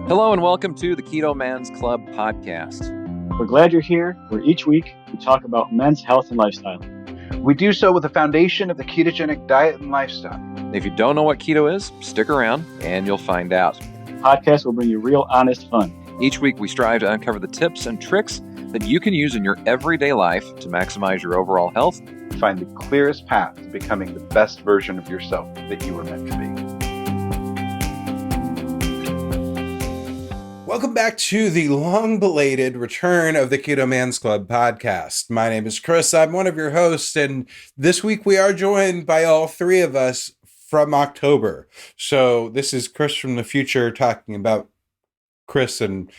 Hello and welcome to the Keto Man's Club podcast. We're glad you're here, where each week we talk about men's health and lifestyle. We do so with the foundation of the ketogenic diet and lifestyle. If you don't know what keto is, stick around and you'll find out. The podcast will bring you real, honest fun. Each week we strive to uncover the tips and tricks that you can use in your everyday life to maximize your overall health. Find the clearest path to becoming the best version of yourself that you were meant to be. Welcome back to the long-belated return of the Keto Man's Club podcast. My name is Chris. I'm one of your hosts, and this week we are joined by all three of us from October. So this is Chris from the future talking about Chris and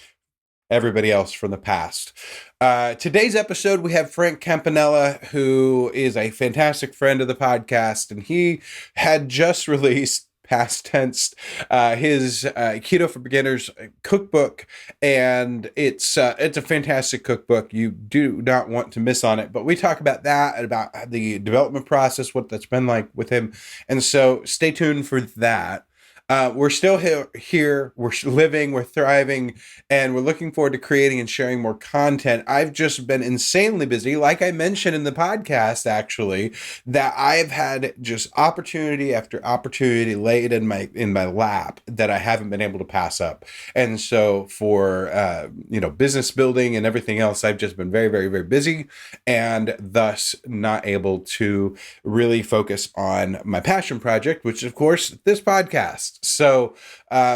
everybody else from the past. Today's episode, we have Frank Campanella, who is a fantastic friend of the podcast, and he had just released past tense, his Keto for Beginners cookbook, and it's a fantastic cookbook. You do not want to miss on it, but we talk about that, about the development process, what that's been like with him, and so stay tuned for that. We're still here, we're living, we're thriving, and we're looking forward to creating and sharing more content. I've just been insanely busy, like I mentioned in the podcast, actually, that I've had just opportunity after opportunity laid in my lap that I haven't been able to pass up. And so for business building and everything else, I've just been very, very, very busy, and thus not able to really focus on my passion project, which is, of course, this podcast. So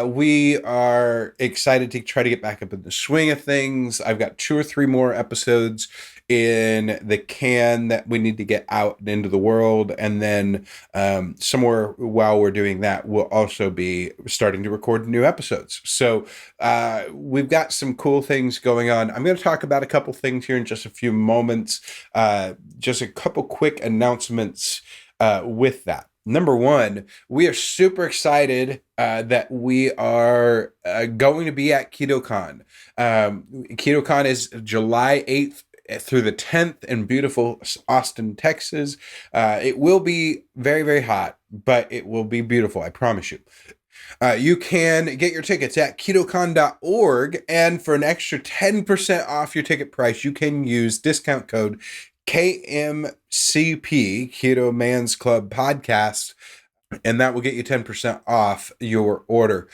we are excited to try to get back up in the swing of things. I've got 2 or 3 more episodes in the can that we need to get out and into the world. And then somewhere while we're doing that, we'll also be starting to record new episodes. So we've got some cool things going on. I'm going to talk about a couple things here in just a few moments. Just a couple quick announcements with that. Number one, we are super excited that we are going to be at KetoCon. KetoCon is July 8th through the 10th in beautiful Austin, Texas. It will be very, very hot, but it will be beautiful, I promise you. You can get your tickets at ketocon.org, and for an extra 10% off your ticket price, you can use discount code KMCP, Keto Man's Club Podcast, and that will get you 10% off your order.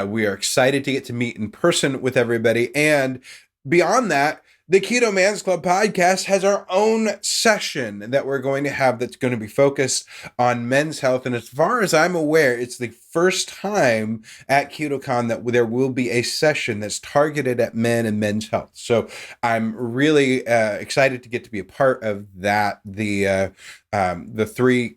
We are excited to get to meet in person with everybody, and beyond that, the Keto Man's Club podcast has our own session that we're going to have that's going to be focused on men's health. And as far as I'm aware, it's the first time at KetoCon that there will be a session that's targeted at men and men's health. So I'm really excited to get to be a part of that. The 3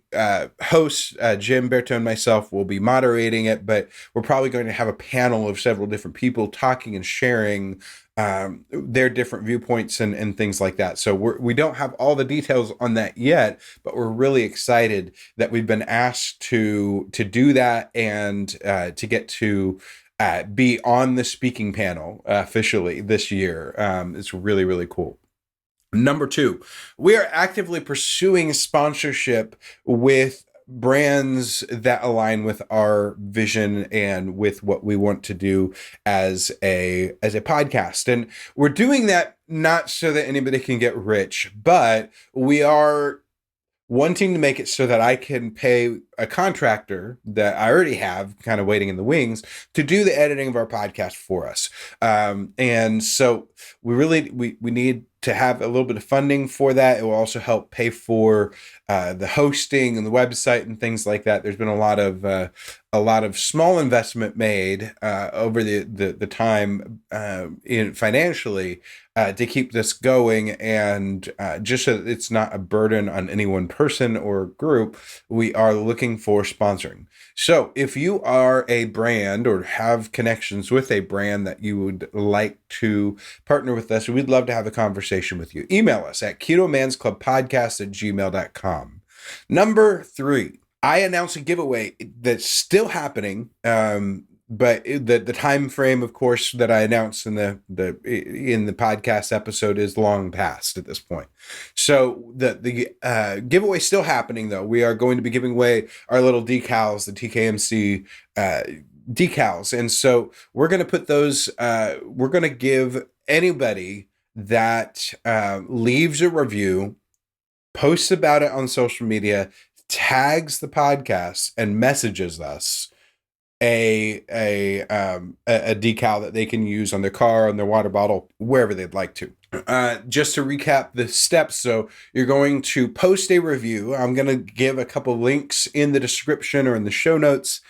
hosts, Jim, Berto, and myself, will be moderating it, but we're probably going to have a panel of several different people talking and sharing their different viewpoints and things like that. So we don't have all the details on that yet, but we're really excited that we've been asked to do that and to get to be on the speaking panel officially this year. It's really, really cool. Number 2, we are actively pursuing sponsorship with brands that align with our vision and with what we want to do as a podcast. And we're doing that not so that anybody can get rich, but we are wanting to make it so that I can pay a contractor that I already have kind of waiting in the wings to do the editing of our podcast for us. And so we need to have a little bit of funding for that. It will also help pay for the hosting and the website and things like that. There's been a lot of small investment made over the time financially to keep this going, and just so that it's not a burden on any one person or group, we are looking for sponsoring. So if you are a brand or have connections with a brand that you would like to partner with us, we'd love to have a conversation with you. Email us at ketomansclubpodcast@gmail.com. Number 3, I announced a giveaway that's still happening. But the time frame, of course, that I announced in the podcast episode is long past at this point. So the giveaway is still happening, though. We are going to be giving away our little decals, the TKMC decals. And so we're going to put those, we're going to give anybody that leaves a review, posts about it on social media, tags the podcast, and messages us a decal that they can use on their car, on their water bottle, wherever they'd like to. Just to recap the steps, so you're going to post a review. I'm going to give a couple links in the description or in the show notes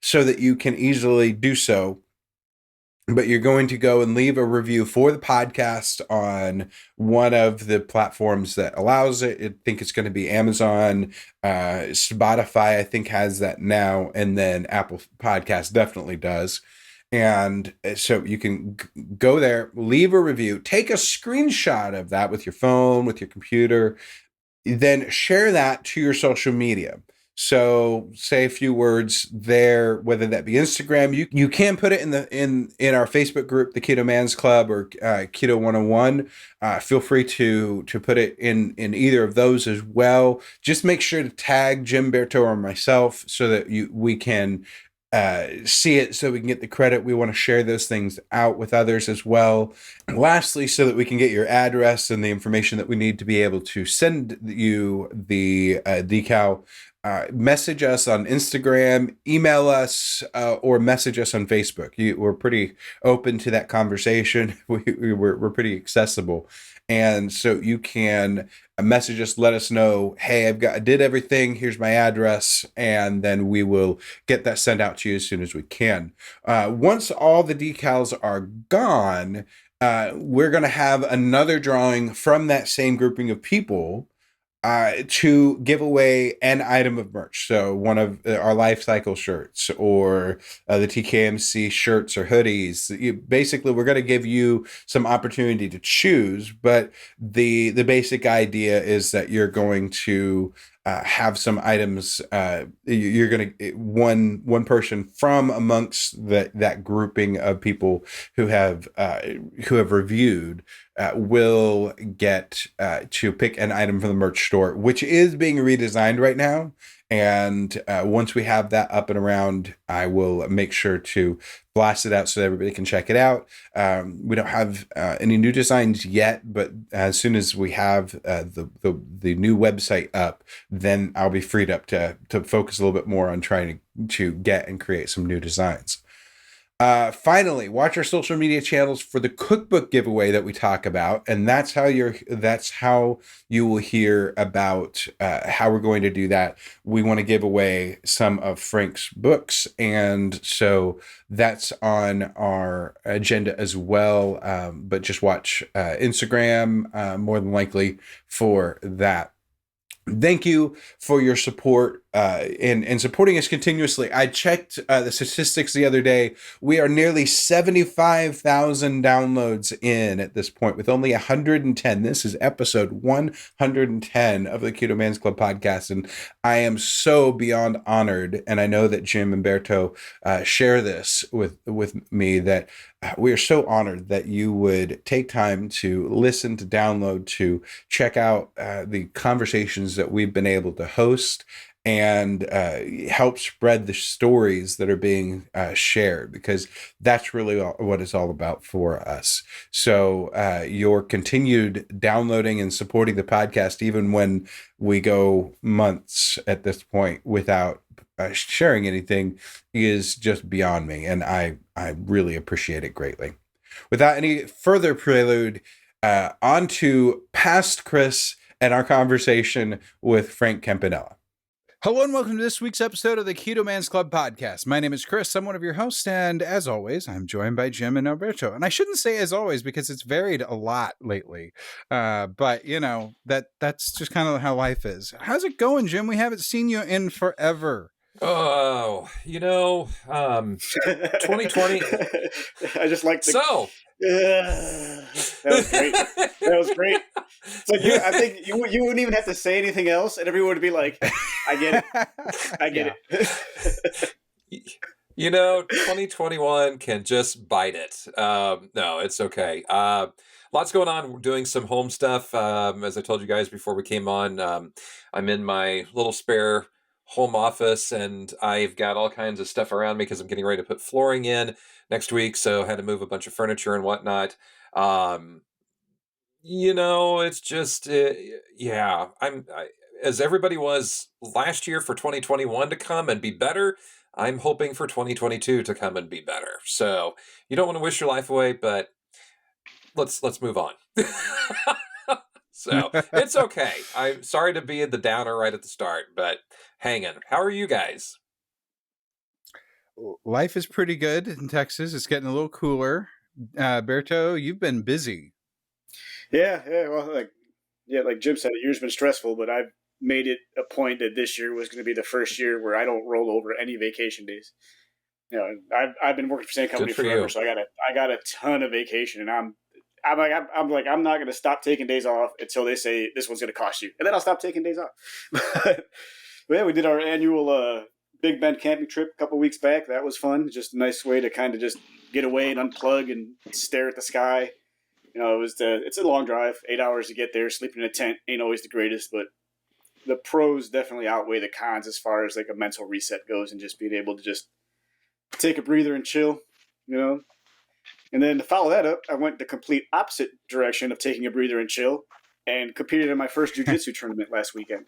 so that you can easily do so. But you're going to go and leave a review for the podcast on one of the platforms that allows it. I think it's going to be Amazon, Spotify, I think has that now, and then Apple Podcast definitely does. And so you can go there, leave a review, take a screenshot of that with your phone, with your computer, then share that to your social media. So say a few words there, whether that be Instagram. You can put it in our Facebook group, the Keto Man's Club or Keto 101. Feel free to put it in either of those as well. Just make sure to tag Jim, Berto, or myself so that we can see it, so we can get the credit. We want to share those things out with others as well. And lastly, so that we can get your address and the information that we need to be able to send you the decal. Message us on Instagram, email us, or message us on Facebook. We're pretty open to that conversation. We're pretty accessible. And so you can message us, let us know, hey, I did everything. Here's my address. And then we will get that sent out to you as soon as we can. Once all the decals are gone, we're going to have another drawing from that same grouping of people to give away an item of merch. So one of our Life Cycle shirts or the TKMC shirts or hoodies. Basically, we're going to give you some opportunity to choose, but the basic idea is that you're going to have some items. You're going to one person from amongst that grouping of people who have reviewed will get to pick an item from the merch store, which is being redesigned right now. And once we have that up and around, I will make sure to blast it out so that everybody can check it out. We don't have any new designs yet, but as soon as we have the new website up, then I'll be freed up to focus a little bit more on trying to get and create some new designs. Finally, watch our social media channels for the cookbook giveaway that we talk about, and that's how you will hear about how we're going to do that. We want to give away some of Frank's books, and so that's on our agenda as well. But just watch Instagram more than likely for that. Thank you for your support and supporting us continuously. I checked the statistics the other day. We are nearly 75,000 downloads in at this point with only 110. This is episode 110 of the Keto Man's Club podcast. And I am so beyond honored. And I know that Jim and Berto share this with me, that we are so honored that you would take time to listen, to download, to check out the conversations that we've been able to host and help spread the stories that are being shared, because that's really what it's all about for us. So your continued downloading and supporting the podcast, even when we go months at this point without sharing anything, is just beyond me. And I really appreciate it greatly. Without any further prelude, on to past Chris and our conversation with Frank Campanella. Hello and welcome to this week's episode of the Keto Man's Club podcast. My name is Chris. I'm one of your hosts, and as always, I'm joined by Jim and Alberto. And I shouldn't say as always because it's varied a lot lately. But you know, that's just kind of how life is. How's it going, Jim? We haven't seen you in forever. Oh, 2020. I just like the... So that was great. That was great. So I think you wouldn't even have to say anything else, and everyone would be like, "I get it, I get it." 2021 can just bite it. No, it's okay. Lots going on. We're doing some home stuff. As I told you guys before we came on, I'm in my little spare home office, and I've got all kinds of stuff around me because I'm getting ready to put flooring in next week. So I had to move a bunch of furniture and whatnot. Um, it's just, yeah, as everybody was last year for 2021 to come and be better, I'm hoping for 2022 to come and be better. So you don't want to wish your life away, but let's move on. So it's okay. I'm sorry to be the downer right at the start, but hanging. How are you guys? Life is pretty good in Texas. It's getting a little cooler. Berto, you've been busy. Yeah. Well, like Jim said, the year's been stressful, but I've made it a point that this year was going to be the first year where I don't roll over any vacation days. I've been working for the same company forever, so I got a ton of vacation, and I'm not going to stop taking days off until they say this one's going to cost you, and then I'll stop taking days off. But yeah, we did our annual Big Bend camping trip a couple weeks back. That was fun. Just a nice way to kind of just get away and unplug and stare at the sky. It's a long drive, 8 hours to get there. Sleeping in a tent ain't always the greatest, but the pros definitely outweigh the cons as far as like a mental reset goes, and just being able to just take a breather and chill, And then to follow that up, I went the complete opposite direction of taking a breather and chill, and competed in my first jiu-jitsu tournament last weekend,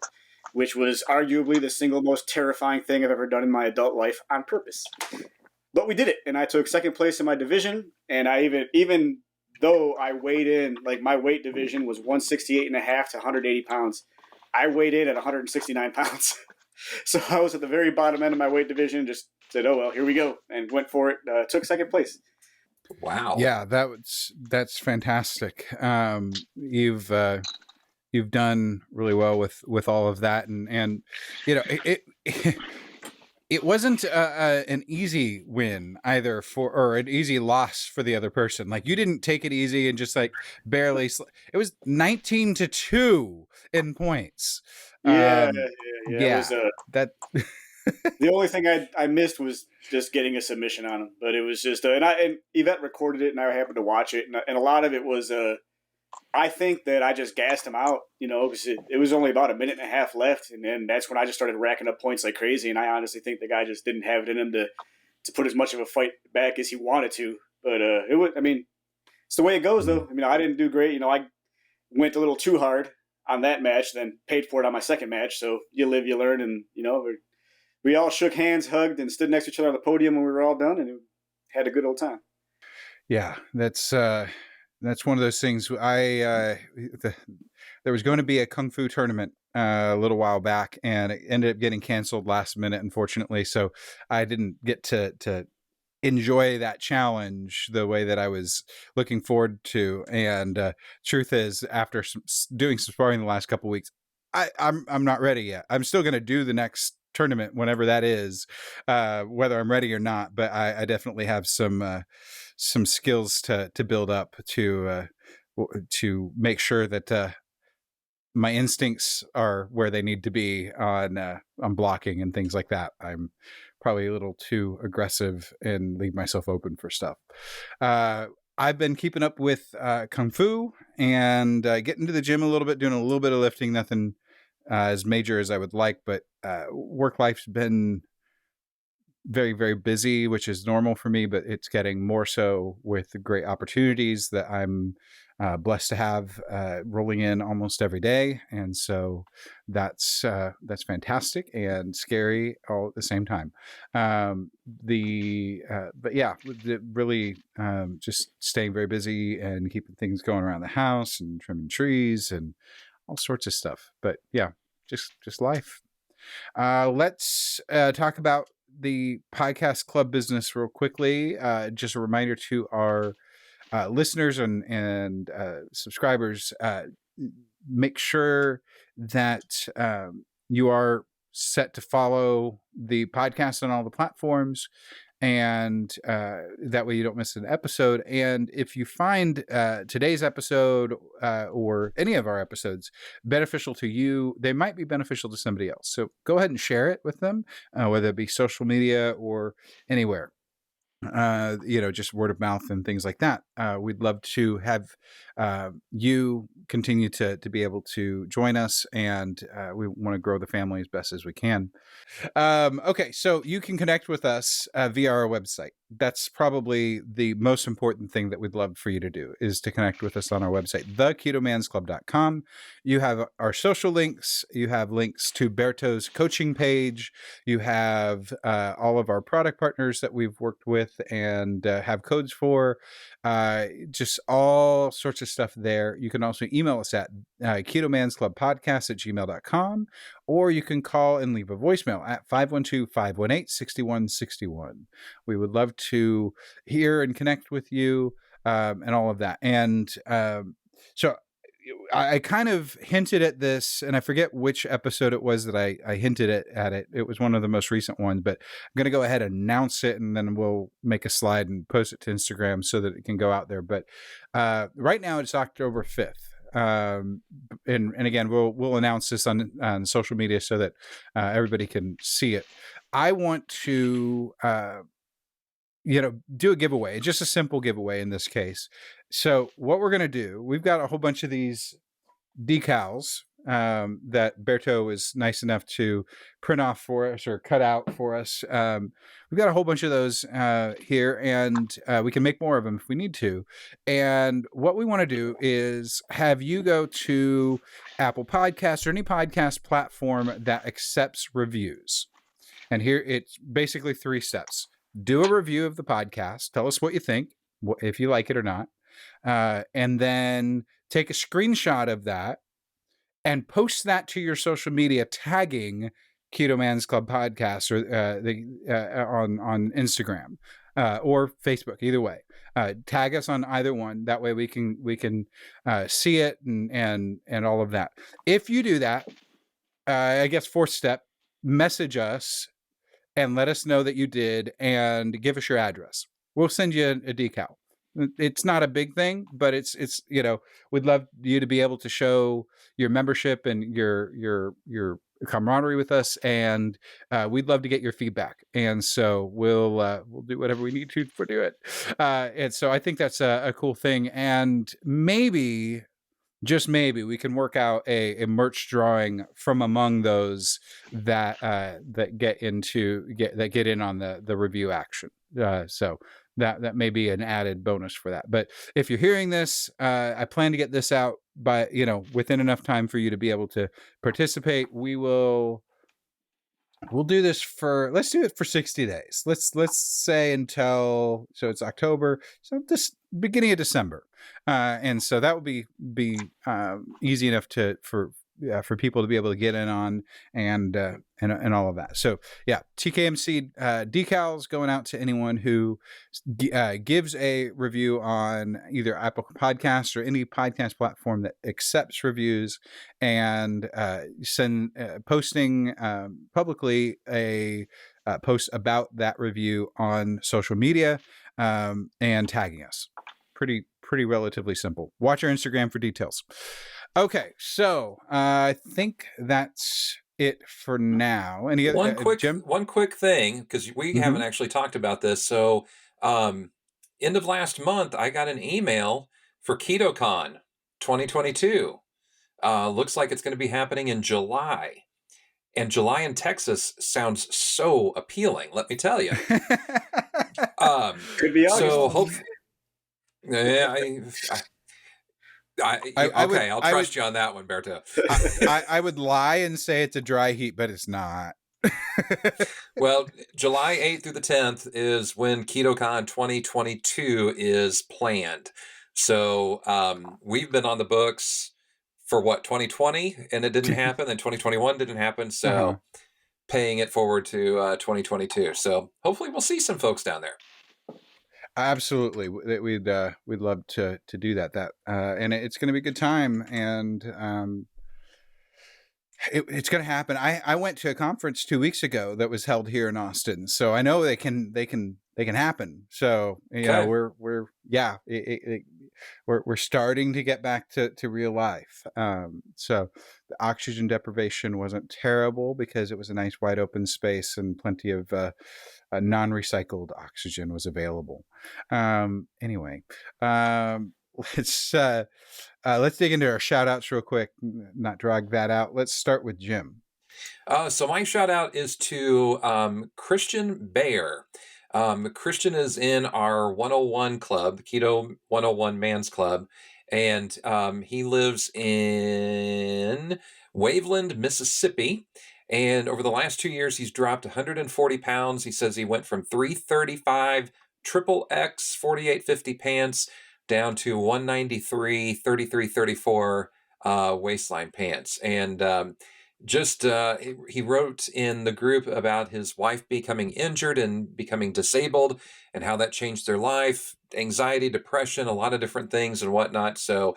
which was arguably the single most terrifying thing I've ever done in my adult life on purpose. But we did it, and I took second place in my division, and I even though I weighed in, like my weight division was 168 and a half to 180 pounds, I weighed in at 169 pounds. So I was at the very bottom end of my weight division, just said, oh, well, here we go, and went for it, took second place. Wow. Yeah, that's fantastic. You've done really well with all of that, and it wasn't an easy win either or an easy loss for the other person. Like, you didn't take it easy and just like barely. It was 19-2 in points. Yeah. Yeah. That. The only thing I missed was just getting a submission on him, but it was just and Yvette recorded it, and I happened to watch it, and a lot of it was I think that I just gassed him out, because it was only about a minute and a half left, and then that's when I just started racking up points like crazy, and I honestly think the guy just didn't have it in him to put as much of a fight back as he wanted to, but it's the way it goes though. I didn't do great, I went a little too hard on that match, then paid for it on my second match, so you live, you learn, and we all shook hands, hugged, and stood next to each other on the podium when we were all done, and had a good old time. Yeah, that's one of those things. There was going to be a kung fu tournament a little while back, and it ended up getting canceled last minute, unfortunately. So I didn't get to enjoy that challenge the way that I was looking forward to. And truth is, after doing some sparring the last couple of weeks, I'm not ready yet. I'm still going to do the next tournament whenever that is, whether I'm ready or not. But I definitely have some skills to build up to make sure that my instincts are where they need to be on blocking and things like that. I'm probably a little too aggressive and leave myself open for stuff. I've been keeping up with Kung Fu and getting to the gym a little bit, doing a little bit of lifting, nothing as major as I would like, but work life's been very, very busy, which is normal for me, but it's getting more so with the great opportunities that I'm blessed to have rolling in almost every day. And so that's fantastic and scary all at the same time. But yeah, really just staying very busy and keeping things going around the house and trimming trees and all sorts of stuff. But yeah, just life. Let's talk about the podcast club business real quickly. Just a reminder to our listeners and subscribers, make sure that you are set to follow the podcast on all the platforms, and that way you don't miss an episode. And if you find today's episode or any of our episodes beneficial to you, they might be beneficial to somebody else. So go ahead and share it with them, whether it be social media or anywhere. Just word of mouth and things like that. we'd love to have you continue to be able to join us, and we want to grow the family as best as we can. Okay, so you can connect with us via our website. That's probably the most important thing that we'd love for you to do, is to connect with us on our website, theketomansclub.com. You have our social links. You have links to Berto's coaching page. You have all of our product partners that we've worked with and have codes for. Just all sorts of stuff there. You can also email us at ketomansclubpodcast@gmail.com, or you can call and leave a voicemail at 512-518-6161. We would love to hear and connect with you, and all of that. And so I kind of hinted at this, and I forget which episode it was that I hinted at it. It was one of the most recent ones, but I'm going to go ahead and announce it, and then we'll make a slide and post it to Instagram so that it can go out there. But right now it's October 5th. And again, we'll announce this on social media so that everybody can see it. I want to do a giveaway, just a simple giveaway in this case. So what we're going to do, we've got a whole bunch of these decals that Berto is nice enough to print off for us or cut out for us. We've got a whole bunch of those here, and we can make more of them if we need to. And what we want to do is have you go to Apple Podcasts or any podcast platform that accepts reviews. And here it's basically 3 steps. Do a review of the podcast. Tell us what you think, if you like it or not. And then take a screenshot of that and post that to your social media, tagging Keto Man's Club Podcast or on Instagram or Facebook. Either way, tag us on either one. That way we can see it and all of that. If you do that, I guess 4th step, message us and let us know that you did, and give us your address. We'll send you a decal. It's not a big thing, but it's we'd love you to be able to show your membership and your camaraderie with us, and we'd love to get your feedback. And so we'll do whatever we need to do it. And so I think that's a cool thing, and maybe, just maybe, we can work out a merch drawing from among those that get in on the review action. So that may be an added bonus for that. But if you're hearing this, I plan to get this out by within enough time for you to be able to participate. We'll do this let's do it for 60 days. Let's say until, so it's October, so this beginning of December. And so that would be easy enough for people to be able to get in on and all of that. So yeah, TKMC decals going out to anyone who gives a review on either Apple Podcasts or any podcast platform that accepts reviews, and posting publicly a post about that review on social media, and tagging us. Pretty relatively simple. Watch our Instagram for details. Okay, so I think that's it for now. Any one quick Jim? One quick thing, because we haven't actually talked about this. So end of last month, I got an email for KetoCon 2022. Looks like it's going to be happening in July. And July in Texas sounds so appealing, let me tell you. Could be August. So hopefully, yeah, I'll trust you on that one, Berto. I would lie and say it's a dry heat, but it's not. Well, July 8th through the 10th is when KetoCon 2022 is planned. So we've been on the books for 2020, and it didn't happen, and 2021 didn't happen. So paying it forward to 2022. So hopefully we'll see some folks down there. Absolutely, we'd love to do that. And it's going to be a good time, and it's going to happen. I went to a conference 2 weeks ago that was held here in Austin, so I know they can happen. So we're starting to get back to real life. So the oxygen deprivation wasn't terrible because it was a nice wide open space and plenty of non-recycled oxygen was available. Anyway, let's dig into our shout outs real quick, not drag that out. Let's start with Jim. So my shout out is to Christian Bayer. Christian is in our 101 club, the Keto 101 Man's Club, and he lives in Waveland, Mississippi. And over the last 2 years, he's dropped 140 pounds. He says he went from 335 triple X 4850 pants down to 193 3334 waistline pants. And he wrote in the group about his wife becoming injured and becoming disabled and how that changed their life, anxiety, depression, a lot of different things and whatnot. So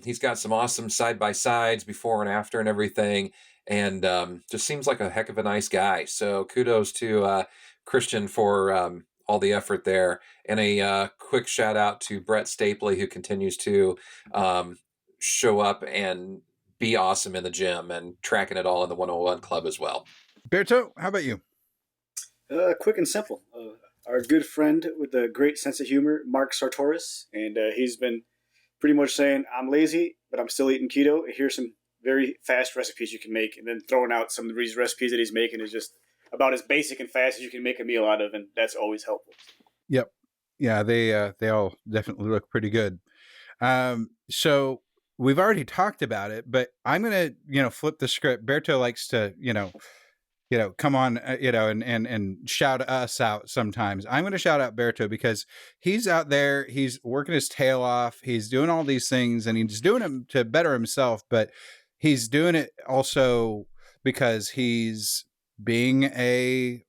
he's got some awesome side-by-sides before and after and everything, and just seems like a heck of a nice guy. So kudos to Christian for all the effort there. And a quick shout out to Brett Stapley, who continues to show up and be awesome in the gym and tracking it all in the 101 club as well. Berto, how about you? Quick and simple. Our good friend with a great sense of humor, Mark Sartoris, and he's been pretty much saying, I'm lazy, but I'm still eating keto. Here's some very fast recipes you can make, and then throwing out some of these recipes that he's making is just about as basic and fast as you can make a meal out of, and that's always helpful. Yep. Yeah, they all definitely look pretty good. So we've already talked about it, but I'm going to, flip the script. Berto likes to, come on, and shout us out sometimes. I'm going to shout out Berto because he's out there, he's working his tail off. He's doing all these things and he's doing them to better himself, but he's doing it also because he's being a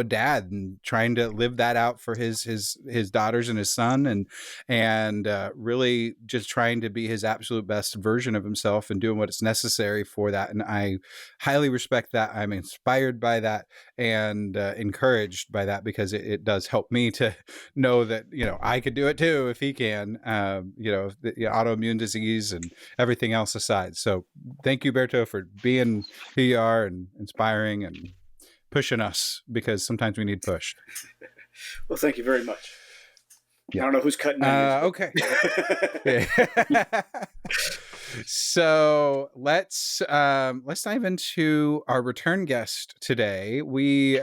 dad and trying to live that out for his daughters and his son, and really just trying to be his absolute best version of himself and doing what is necessary for that. And I highly respect that. I'm inspired by that and encouraged by that, because it does help me to know that, I could do it too if he can, the autoimmune disease and everything else aside. So thank you, Berto, for being who you are and inspiring and pushing us, because sometimes we need pushed. Well, thank you very much. Yeah. I don't know who's cutting. Okay. So let's dive into our return guest today. We've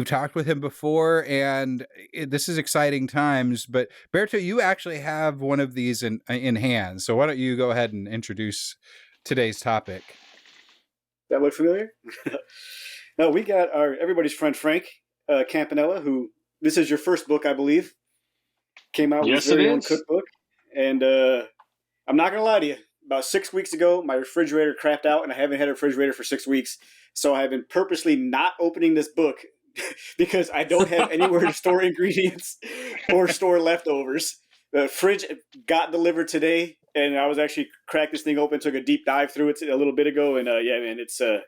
talked with him before, and this is exciting times. But Berto, you actually have one of these in hand. So why don't you go ahead and introduce today's topic? That look familiar? No, we got everybody's friend Frank Campanella, who, this is your first book, I believe. Came out with his very own cookbook. And I'm not going to lie to you. About 6 weeks ago, my refrigerator crapped out, and I haven't had a refrigerator for 6 weeks. So I've been purposely not opening this book because I don't have anywhere to store ingredients or store leftovers. The fridge got delivered today, and I was actually cracked this thing open, took a deep dive through it a little bit ago, and yeah, man, it's a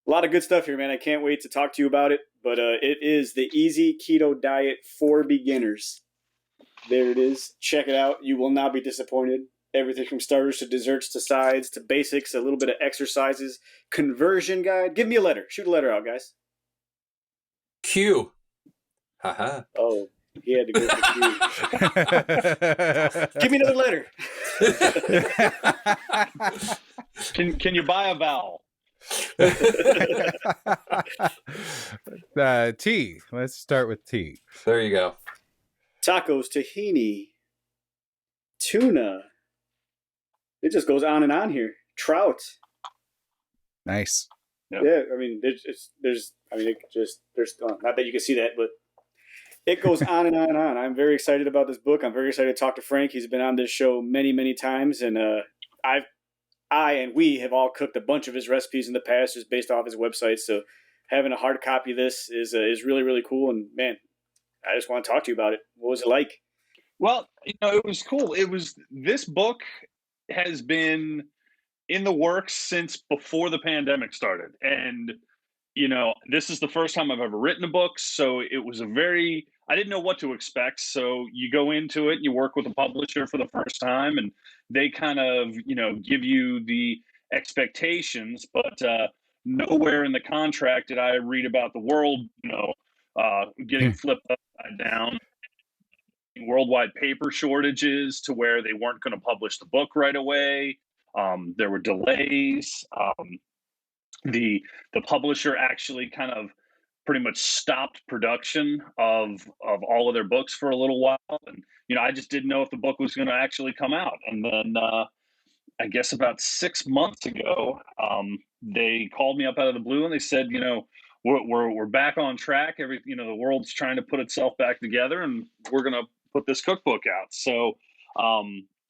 lot of good stuff here, man. I can't wait to talk to you about it, but it is the Easy Keto Diet for Beginners. There it is. Check it out. You will not be disappointed. Everything from starters to desserts to sides to basics, a little bit of exercises, conversion guide. Give me a letter. Shoot a letter out, guys. Q. Haha. Oh. He had to go for Q. Give me another letter. Can you buy a vowel? T. Let's start with T. There you go. Tacos, tahini, tuna. It just goes on and on here. Trout. Nice. Yep. Yeah, I mean, there's not that you can see that, but it goes on and on and on. I'm very excited about this book. I'm very excited to talk to Frank. He's been on this show many, many times, and we have all cooked a bunch of his recipes in the past, just based off his website. So having a hard copy of this is really, really cool. And man, I just want to talk to you about it. What was it like? Well, it was cool. This book has been in the works since before the pandemic started. And, this is the first time I've ever written a book. So it was I didn't know what to expect. So you go into it, you work with a publisher for the first time, and they kind of, give you the expectations. But nowhere in the contract did I read about the world, getting flipped upside down, worldwide paper shortages to where they weren't going to publish the book right away. There were delays. The publisher actually kind of pretty much stopped production of all of their books for a little while, and I just didn't know if the book was going to actually come out. And then I guess about 6 months ago, they called me up out of the blue and they said, we're back on track. The world's trying to put itself back together, and we're going to put this cookbook out. So,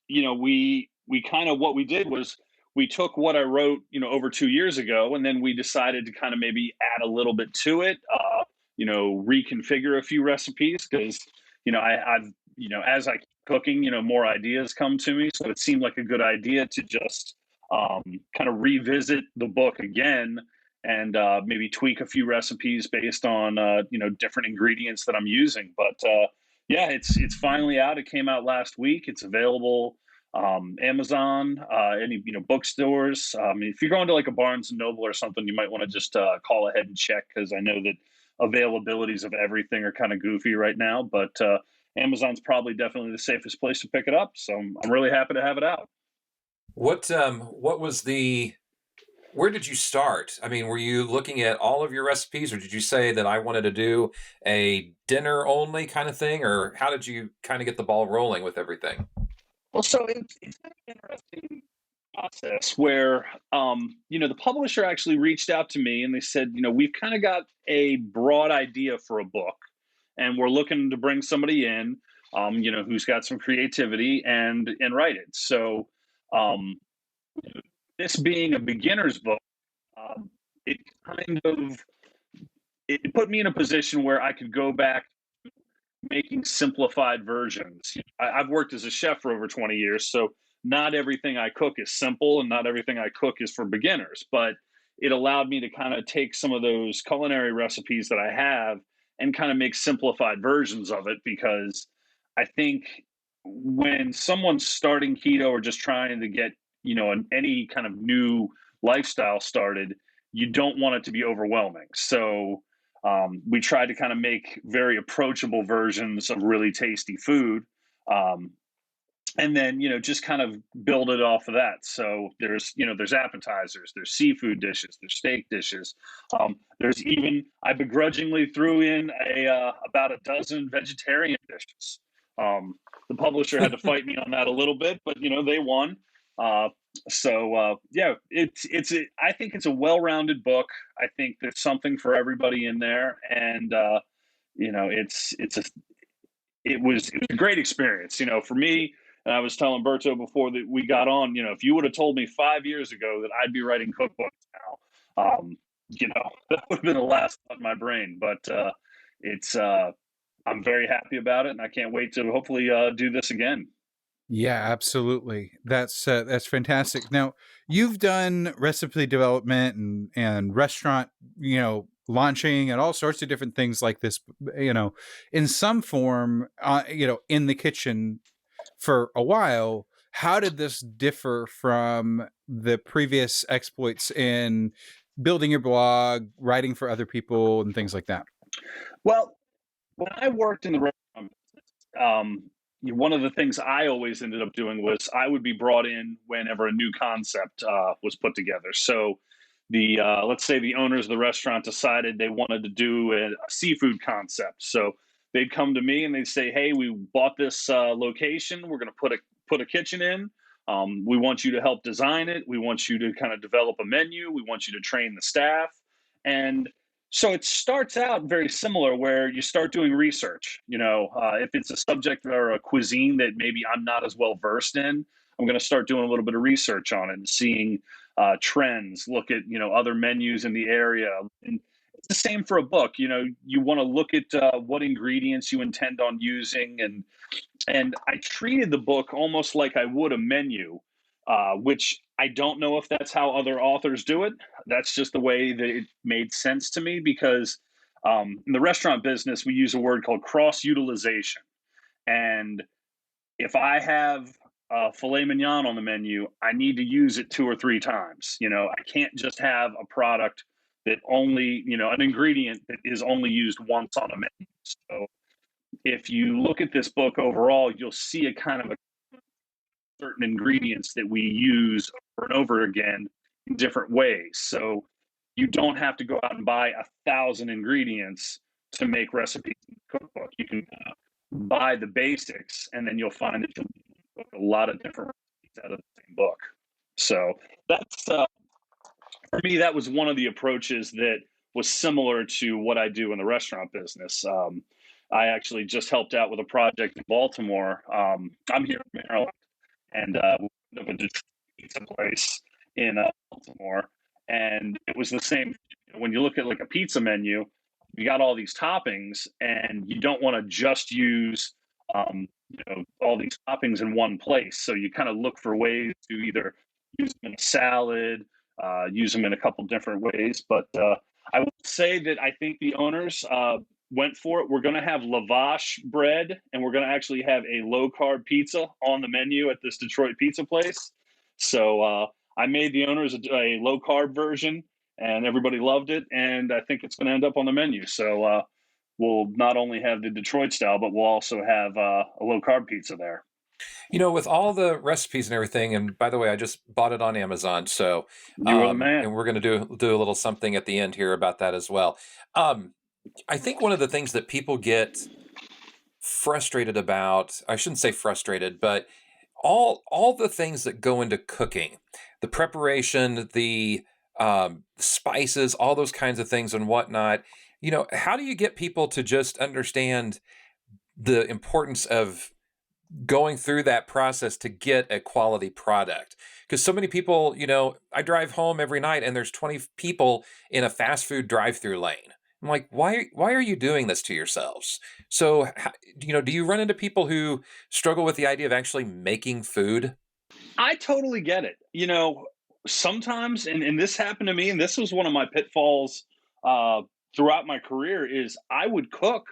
we kind of, what we did was we took what I wrote, over 2 years ago, and then we decided to kind of maybe add a little bit to it, reconfigure a few recipes because, I've, as I keep cooking, more ideas come to me. So it seemed like a good idea to just kind of revisit the book again and maybe tweak a few recipes based on, different ingredients that I'm using. But yeah, it's finally out. It came out last week. It's available Amazon, any bookstores. If you're going to like a Barnes and Noble or something, you might want to just call ahead and check, because I know that availabilities of everything are kind of goofy right now. But Amazon's probably definitely the safest place to pick it up. So I'm really happy to have it out. What was where did you start? I mean, were you looking at all of your recipes, or did you say that I wanted to do a dinner only kind of thing, or how did you kind of get the ball rolling with everything? Well, so it's kind of an interesting process where, the publisher actually reached out to me and they said, we've kind of got a broad idea for a book, and we're looking to bring somebody in, who's got some creativity and write it. So, this being a beginner's book, it kind of it put me in a position where I could go back making simplified versions. I've worked as a chef for over 20 years, so not everything I cook is simple and not everything I cook is for beginners, but it allowed me to kind of take some of those culinary recipes that I have and kind of make simplified versions of it, because I think when someone's starting keto or just trying to get, any kind of new lifestyle started, you don't want it to be overwhelming. So we tried to kind of make very approachable versions of really tasty food. And then, just kind of build it off of that. So there's appetizers, there's seafood dishes, there's steak dishes. There's even, I begrudgingly threw in about a dozen vegetarian dishes. The publisher had to fight me on that a little bit, but they won. Yeah, I think it's a well-rounded book. I think there's something for everybody in there, and it was a great experience, for me. And I was telling Berto before that we got on, if you would have told me 5 years ago that I'd be writing cookbooks now, that would have been the last thought in my brain. But I'm very happy about it, and I can't wait to hopefully do this again. Yeah, absolutely. That's fantastic. Now, you've done recipe development and restaurant, launching and all sorts of different things like this, in some form, in the kitchen for a while. How did this differ from the previous exploits in building your blog, writing for other people, and things like that? Well, when I worked in the restaurant business, one of the things I always ended up doing was I would be brought in whenever a new concept was put together. So let's say the owners of the restaurant decided they wanted to do a seafood concept. So they'd come to me and they'd say, "Hey, we bought this location. We're going to put a kitchen in. We want you to help design it. We want you to kind of develop a menu. We want you to train the staff." And so it starts out very similar, where you start doing research. If it's a subject or a cuisine that maybe I'm not as well versed in, I'm going to start doing a little bit of research on it and seeing trends, look at, other menus in the area. And it's the same for a book. You want to look at what ingredients you intend on using. And I treated the book almost like I would a menu, which I don't know if that's how other authors do it. That's just the way that it made sense to me, because in the restaurant business, we use a word called cross-utilization. And if I have filet mignon on the menu, I need to use it 2 or 3 times. I can't just have a product that only, an ingredient that is only used once on a menu. So if you look at this book overall, you'll see a kind of a certain ingredients that we use over and over again in different ways. So you don't have to go out and buy 1,000 ingredients to make recipes in the cookbook. You can buy the basics, and then you'll find that you'll cook a lot of different recipes out of the same book. So that's for me, that was one of the approaches that was similar to what I do in the restaurant business. I actually just helped out with a project in Baltimore. I'm here in Maryland, and we have a Detroit pizza place in Baltimore, and it was the same. When you look at like a pizza menu, you got all these toppings, and you don't want to just use all these toppings in one place. So you kind of look for ways to either use them in a salad, use them in a couple different ways. But I would say that I think the owners went for it. We're going to have lavash bread, and we're going to actually have a low-carb pizza on the menu at this Detroit pizza place. So I made the owners a low-carb version, and everybody loved it, and I think it's going to end up on the menu. So we'll not only have the Detroit style, but we'll also have a low-carb pizza there. With all the recipes and everything, and by the way, I just bought it on Amazon, so You were the man. and we're going to do a little something at the end here about that as well. I think one of the things that people get frustrated about, I shouldn't say frustrated, but all the things that go into cooking, the preparation, the spices, all those kinds of things and whatnot, how do you get people to just understand the importance of going through that process to get a quality product? Because so many people, I drive home every night and there's 20 people in a fast food drive-through lane. I'm like, why are you doing this to yourselves? So, do you run into people who struggle with the idea of actually making food? I totally get it. Sometimes, and this happened to me, and this was one of my pitfalls throughout my career, is I would cook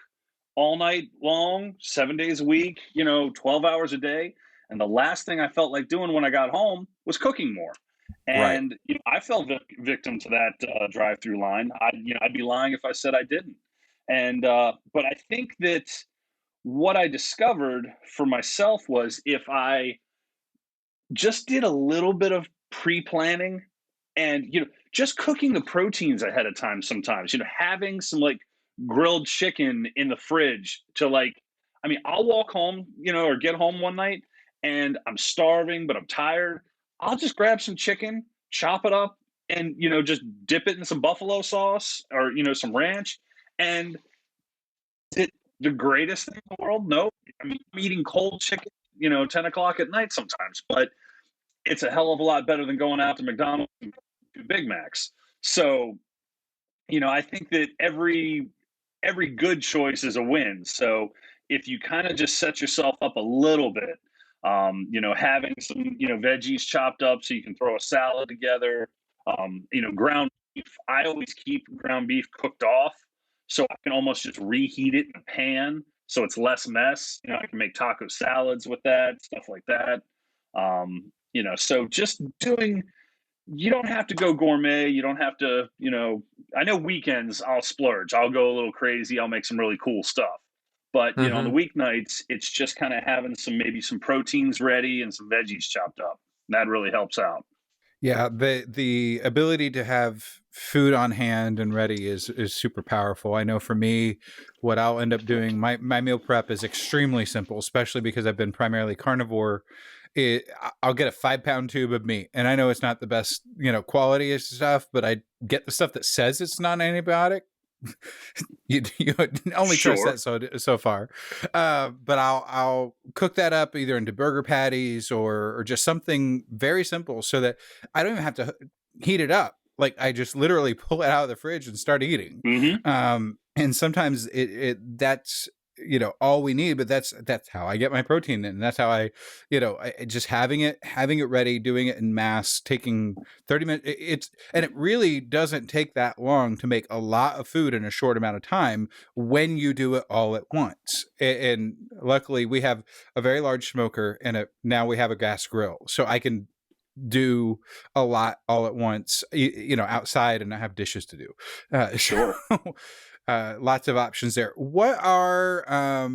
all night long, 7 days a week, 12 hours a day. And the last thing I felt like doing when I got home was cooking more. And I fell victim to that drive-through line. I'd be lying if I said I didn't. And but I think that what I discovered for myself was if I just did a little bit of pre-planning and just cooking the proteins ahead of time, sometimes having some like grilled chicken in the fridge to I'll walk home or get home one night and I'm starving but I'm tired. I'll just grab some chicken, chop it up, and just dip it in some buffalo sauce or some ranch. And is it the greatest thing in the world? No. I'm eating cold chicken 10 o'clock at night sometimes, but it's a hell of a lot better than going out to McDonald's and Big Macs. So I think that every good choice is a win. So if you kind of just set yourself up a little bit, having some, veggies chopped up so you can throw a salad together, ground beef. I always keep ground beef cooked off so I can almost just reheat it in a pan so it's less mess. I can make taco salads with that, stuff like that. So just doing, you don't have to go gourmet. You don't have to, I know weekends I'll splurge. I'll go a little crazy. I'll make some really cool stuff. But, on the weeknights, it's just kind of having maybe some proteins ready and some veggies chopped up. That really helps out. Yeah, the ability to have food on hand and ready is super powerful. I know for me, what I'll end up doing, my meal prep is extremely simple, especially because I've been primarily carnivore. I'll get a 5-pound tube of meat, and I know it's not the best, quality of stuff, but I get the stuff that says it's not antibiotic. you only trust that so far, but I'll cook that up either into burger patties or just something very simple, so that I don't even have to heat it up. Like I just literally pull it out of the fridge and start eating. Mm-hmm. And sometimes that's all we need, but that's how I get my protein, and that's how I just having it ready, doing it in mass, taking 30 minutes. And it really doesn't take that long to make a lot of food in a short amount of time when you do it all at once. And luckily we have a very large smoker, and now we have a gas grill, so I can do a lot all at once, outside, and I have dishes to do. Sure. Lots of options there. What are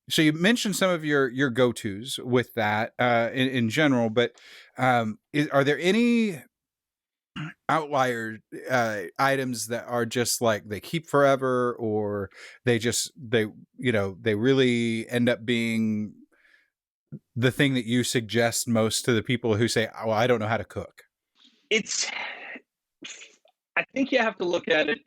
so you mentioned some of your go-tos with that in general, but are there any outlier items that are just like they keep forever, or they really end up being the thing that you suggest most to the people who say, "Oh, I don't know how to cook"? I think you have to look at it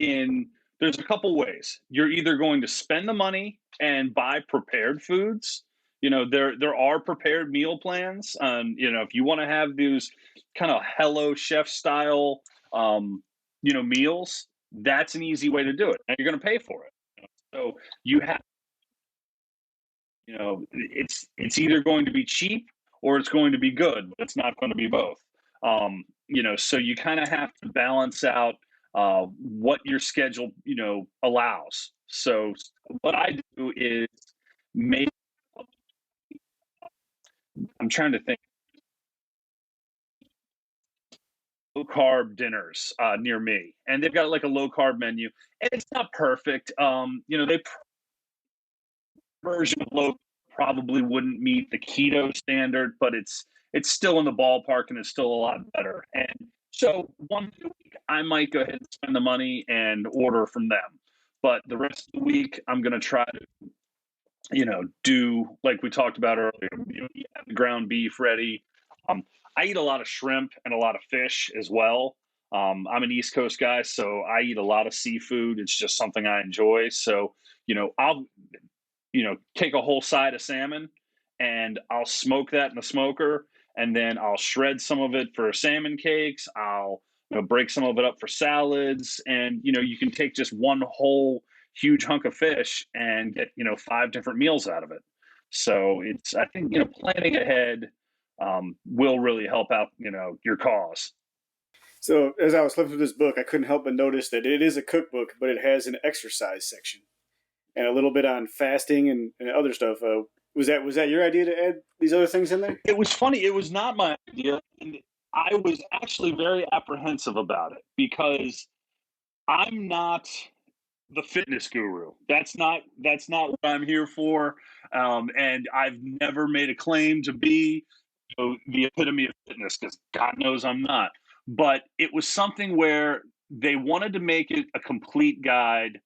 there's a couple ways. You're either going to spend the money and buy prepared foods. There are prepared meal plans. If you want to have those kind of Hello Chef style, meals, that's an easy way to do it. And you're going to pay for it. So you have, it's either going to be cheap or it's going to be good, but it's not going to be both. So you kind of have to balance out what your schedule, allows. So what I do is make, I'm trying to think, low carb dinners near me, and they've got like a low carb menu, and it's not perfect. They version of low probably wouldn't meet the keto standard, but it's still in the ballpark, and it's still a lot better. And so one week I might go ahead and spend the money and order from them, but the rest of the week I'm going to try to do like we talked about earlier, have the ground beef ready. I eat a lot of shrimp and a lot of fish as well. I'm an East Coast guy, so I eat a lot of seafood. It's just something I enjoy. So, I'll take a whole side of salmon and I'll smoke that in the smoker, and then I'll shred some of it for salmon cakes. I'll break some of it up for salads, and you can take just one whole huge hunk of fish and get 5 different meals out of it. So I think planning ahead will really help out your cause. So as I was flipping through this book, I couldn't help but notice that it is a cookbook, but it has an exercise section and a little bit on fasting and other stuff. Was that your idea to add these other things in there? It was funny. It was not my idea, and I was actually very apprehensive about it because I'm not the fitness guru. That's not what I'm here for. And I've never made a claim to be the epitome of fitness, because God knows I'm not. But it was something where they wanted to make it a complete guide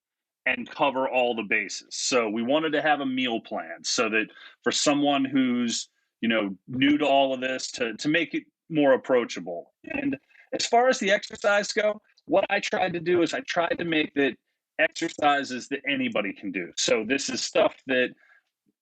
and cover all the bases. So we wanted to have a meal plan so that for someone who's new to all of this, to make it more approachable. And as far as the exercise go, what I tried to do is I tried to make that exercises that anybody can do. So this is stuff that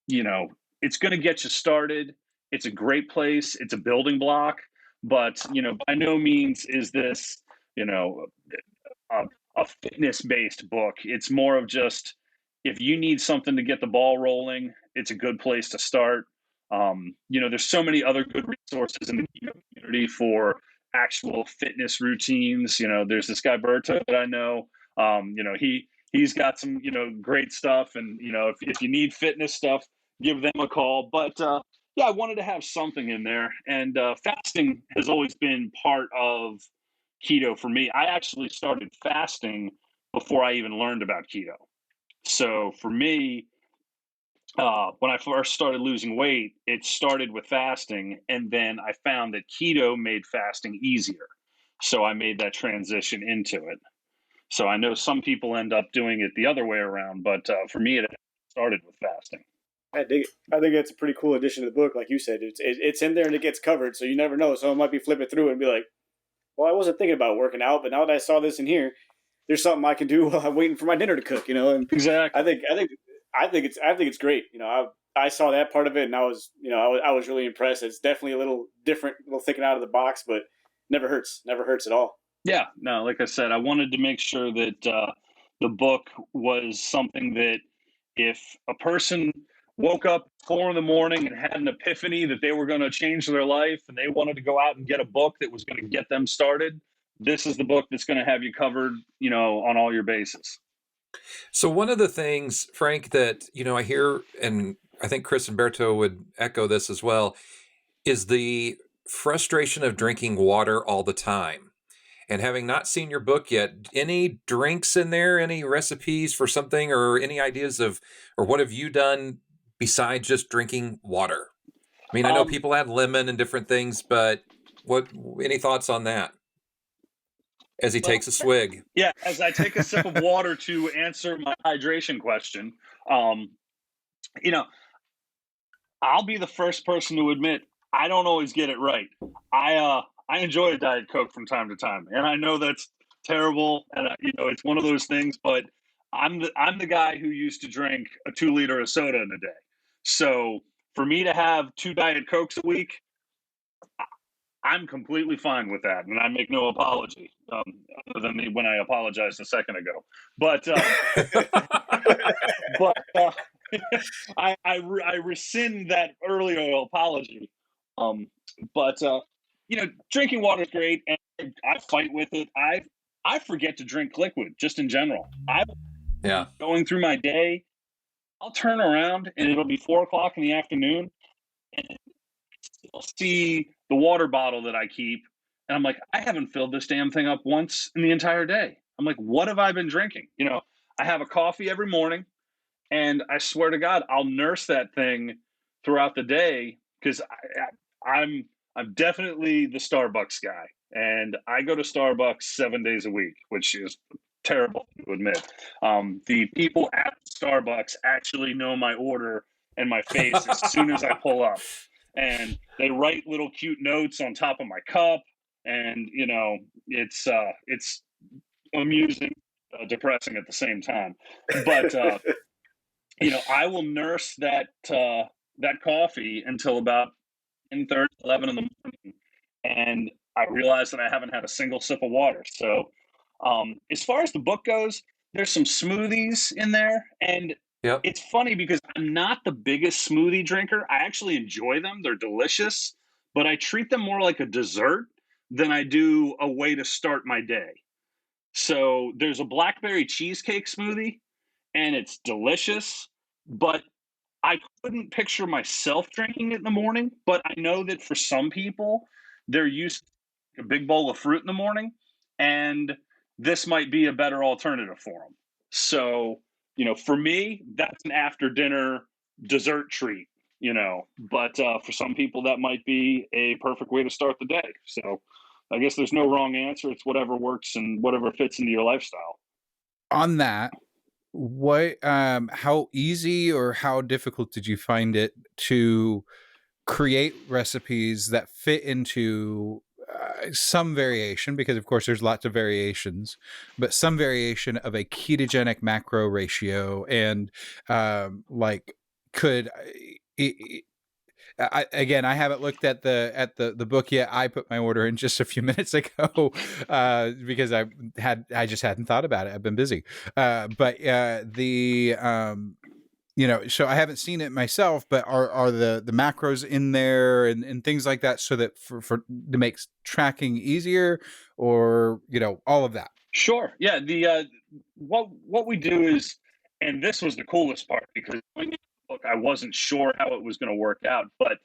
it's going to get you started. It's a great place. It's a building block, but by no means is this a fitness-based book. It's more of just, if you need something to get the ball rolling, it's a good place to start. There's so many other good resources in the community for actual fitness routines. There's this guy Berto that I know. He's got some great stuff, and if you need fitness stuff, give them a call. But I wanted to have something in there, and fasting has always been part of keto for me. I actually started fasting before I even learned about keto. So for me, when I first started losing weight, it started with fasting, and then I found that keto made fasting easier. So I made that transition into it. So I know some people end up doing it the other way around, but for me, it started with fasting. I dig it. I think that's a pretty cool addition to the book. Like you said, it's in there and it gets covered, so you never know. Someone might be flipping through it and be like, well, I wasn't thinking about working out, but now that I saw this in here, there's something I can do while I'm waiting for my dinner to cook. And Exactly. I think it's great. I saw that part of it, and I was really impressed. It's definitely a little different, a little thinking out of the box, but never hurts at all. Yeah, no, like I said, I wanted to make sure that the book was something that if a person woke up 4 a.m. and had an epiphany that they were going to change their life and they wanted to go out and get a book that was going to get them started, this is the book that's going to have you covered, on all your bases. So one of the things, Frank, that, I hear, and I think Chris and Berto would echo this as well, is the frustration of drinking water all the time. And having not seen your book yet, any drinks in there, any recipes for something, or any ideas of, or what have you done besides just drinking water? I mean, I know people add lemon and different things, but any thoughts on that? As he takes a swig. Yeah, as I take a sip of water to answer my hydration question, I'll be the first person to admit I don't always get it right. I enjoy a Diet Coke from time to time, and I know that's terrible, and it's one of those things. But I'm the guy who used to drink a 2 liter of soda in a day. So for me to have 2 Diet Cokes a week, I'm completely fine with that, and I make no apology, other than when I apologized a second ago. But I rescind that earlier apology. Drinking water is great, and I fight with it. I forget to drink liquid just in general. Going through my day, I'll turn around and it'll be 4 o'clock in the afternoon, and I'll see the water bottle that I keep, and I'm like, I haven't filled this damn thing up once in the entire day. I'm like, what have I been drinking? I have a coffee every morning, and I swear to God, I'll nurse that thing throughout the day because I'm definitely the Starbucks guy, and I go to Starbucks 7 days a week, which is terrible to admit. The people at Starbucks actually know my order and my face as soon as I pull up, and they write little cute notes on top of my cup, and it's amusing, depressing at the same time, but. I will nurse that coffee until about 10:30, 11 in the morning, and I realize that I haven't had a single sip of water. So, as far as the book goes, there's some smoothies in there, and It's funny because I'm not the biggest smoothie drinker. I actually enjoy them; they're delicious, but I treat them more like a dessert than I do a way to start my day. So, there's a Blackberry cheesecake smoothie, and it's delicious, but I couldn't picture myself drinking it in the morning. But I know that for some people, they're used to a big bowl of fruit in the morning, and this might be a better alternative for them. So, for me, that's an after dinner dessert treat, but for some people, that might be a perfect way to start the day. So, I guess there's no wrong answer. It's whatever works and whatever fits into your lifestyle. On that, how easy or how difficult did you find it to create recipes that fit into some variation, because of course there's lots of variations, but some variation of a ketogenic macro ratio, and I haven't looked at the book yet. I put my order in just a few minutes ago because I just hadn't thought about it. I've been busy, so I haven't seen it myself. But are the macros in there and things like that, so that for to make tracking easier, or all of that? Sure. Yeah. The what we do is, and this was the coolest part because going into the book, I wasn't sure how it was going to work out, but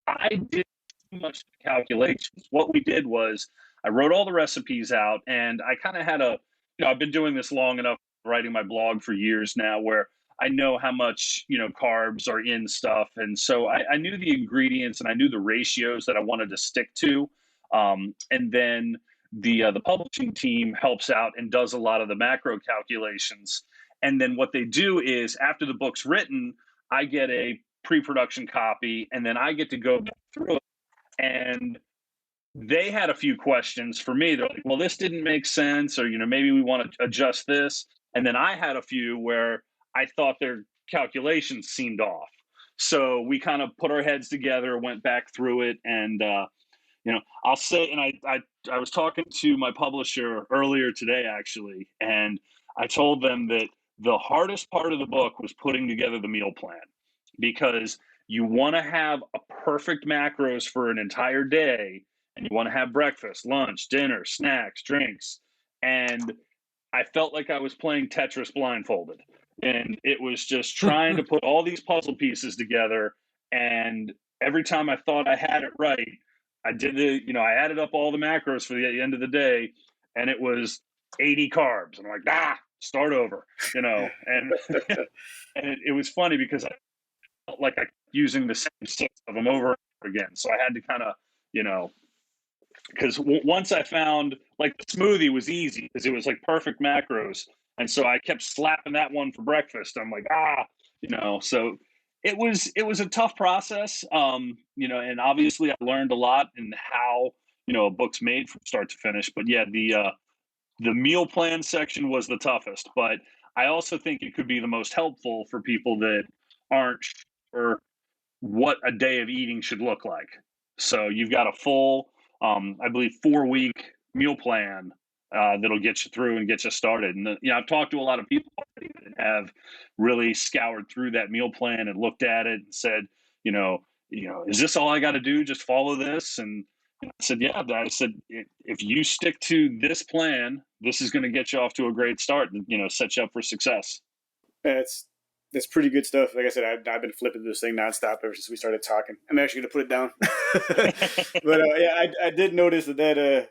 I did too much calculations. What we did was I wrote all the recipes out, and I kind of had I've been doing this long enough, writing my blog for years now, where I know how much carbs are in stuff, and so I knew the ingredients and I knew the ratios that I wanted to stick to, and then the publishing team helps out and does a lot of the macro calculations. And then what they do is, after the book's written, I get a pre-production copy, and then I get to go through it. And they had a few questions for me. They're like, well, this didn't make sense, or maybe we want to adjust this. And then I had a few where I thought their calculations seemed off. So we kind of put our heads together, went back through it, and I'll say, and I was talking to my publisher earlier today, actually, and I told them that the hardest part of the book was putting together the meal plan, because you want to have a perfect macros for an entire day, and you want to have breakfast, lunch, dinner, snacks, drinks. And I felt like I was playing Tetris blindfolded. And it was just trying to put all these puzzle pieces together. And every time I thought I had it right, I did I added up all the macros for the end of the day, and it was 80 carbs. And I'm like, start over, and and it was funny because I felt like I kept using the same 6 of them over and over again. So I had to kind of, because once I found, like, the smoothie was easy because it was like perfect macros, and so I kept slapping that one for breakfast. I'm like, so it was a tough process, and obviously I learned a lot in how a book's made from start to finish. But yeah, the meal plan section was the toughest, but I also think it could be the most helpful for people that aren't sure what a day of eating should look like. So you've got a full, I believe, 4-week meal plan that'll get you through and get you started. And I've talked to a lot of people that have really scoured through that meal plan and looked at it and said, is this all I got to do? Just follow this? And I said, yeah. I said, if you stick to this plan, this is going to get you off to a great start and set you up for success. That's pretty good stuff. Like I said, I've been flipping this thing nonstop ever since we started talking. I'm actually going to put it down. But I did notice that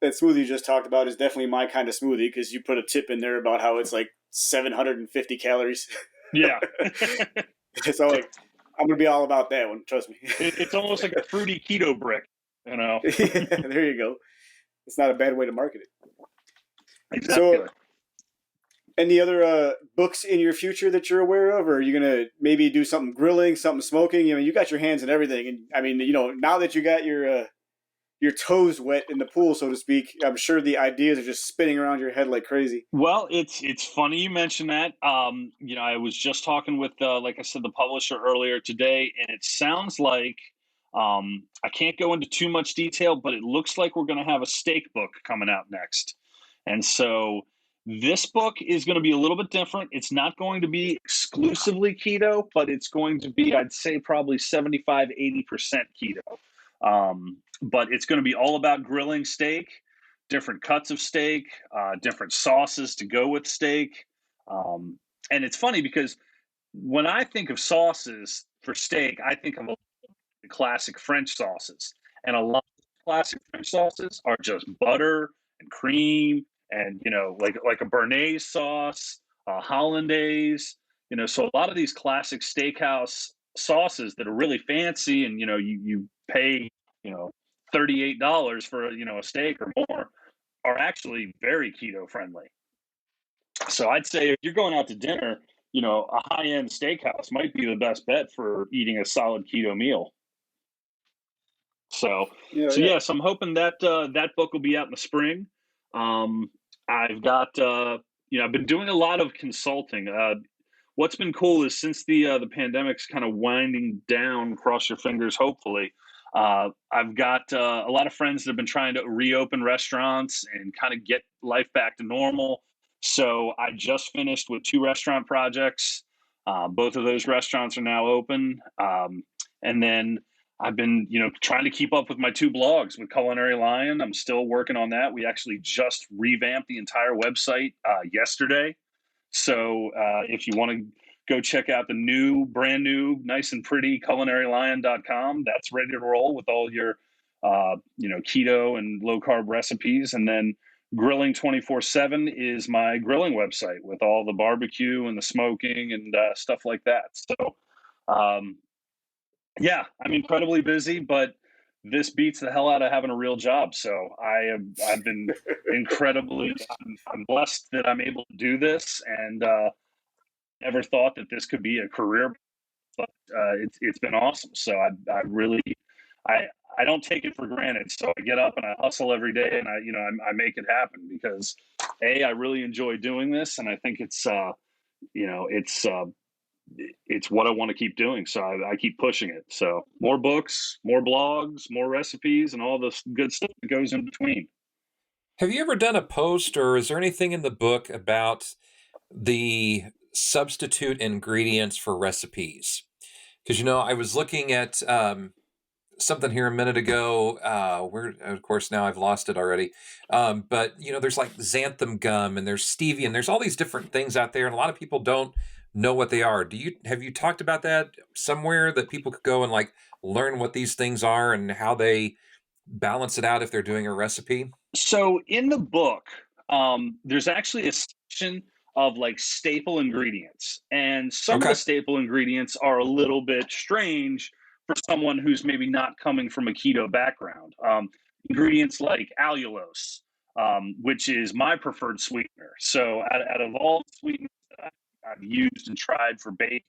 smoothie you just talked about is definitely my kind of smoothie, because you put a tip in there about how it's like 750 calories. Yeah. So like, I'm going to be all about that one. Trust me. It's almost like a fruity keto brick, Yeah, there you go. It's not a bad way to market it. Exactly. So, any other books in your future that you're aware of, or are you gonna maybe do something grilling, something smoking? You got your hands in everything, and now that you got your toes wet in the pool, so to speak, I'm sure the ideas are just spinning around your head like crazy. Well, it's funny you mentioned that. I was just talking with, like I said, the publisher earlier today, and it sounds like, I can't go into too much detail, but it looks like we're going to have a steak book coming out next. And so this book is going to be a little bit different. It's not going to be exclusively keto, but it's going to be, I'd say, probably 75, 80% keto. But it's going to be all about grilling steak, different cuts of steak, different sauces to go with steak. And it's funny because when I think of sauces for steak, I think of the classic French sauces. And a lot of classic French sauces are just butter and cream and, like a Béarnaise sauce, hollandaise, so a lot of these classic steakhouse sauces that are really fancy, and, you pay, $38 for, a steak or more, are actually very keto friendly. So I'd say if you're going out to dinner, a high-end steakhouse might be the best bet for eating a solid keto meal. So yes, I'm hoping that that book will be out in the spring. I've got I've been doing a lot of consulting. What's been cool is, since the pandemic's kind of winding down, cross your fingers, hopefully, I've got a lot of friends that have been trying to reopen restaurants and kind of get life back to normal. So I just finished with 2 restaurant projects. Both of those restaurants are now open. And then I've been, trying to keep up with my 2 blogs with Culinary Lion. I'm still working on that. We actually just revamped the entire website yesterday. So if you want to go check out the brand new, nice and pretty culinarylion.com, that's ready to roll with all your, keto and low carb recipes. And then Grilling 24/7 is my grilling website with all the barbecue and the smoking and stuff like that. So, yeah, I'm incredibly busy, but this beats the hell out of having a real job. So I've been incredibly, I'm blessed that I'm able to do this, and never thought that this could be a career, but it's been awesome. So I really, I don't take it for granted. So I get up and I hustle every day, and I make it happen because I really enjoy doing this, and I think it's it's what I want to keep doing. So I keep pushing it. So more books, more blogs, more recipes, and all this good stuff that goes in between. Have you ever done a post, or is there anything in the book about the substitute ingredients for recipes. Because, I was looking at something here a minute ago. Where, of course, now I've lost it already. But there's like xanthan gum and there's stevia and there's all these different things out there, and a lot of people don't know what they are. Have you talked about that somewhere that people could go and like learn what these things are and how they balance it out if they're doing a recipe? So in the book, there's actually a section of like staple ingredients, and some of the Okay. staple ingredients are a little bit strange for someone who's maybe not coming from a keto background. Ingredients like allulose, which is my preferred sweetener. So out of all the sweeteners that I've used and tried for baking,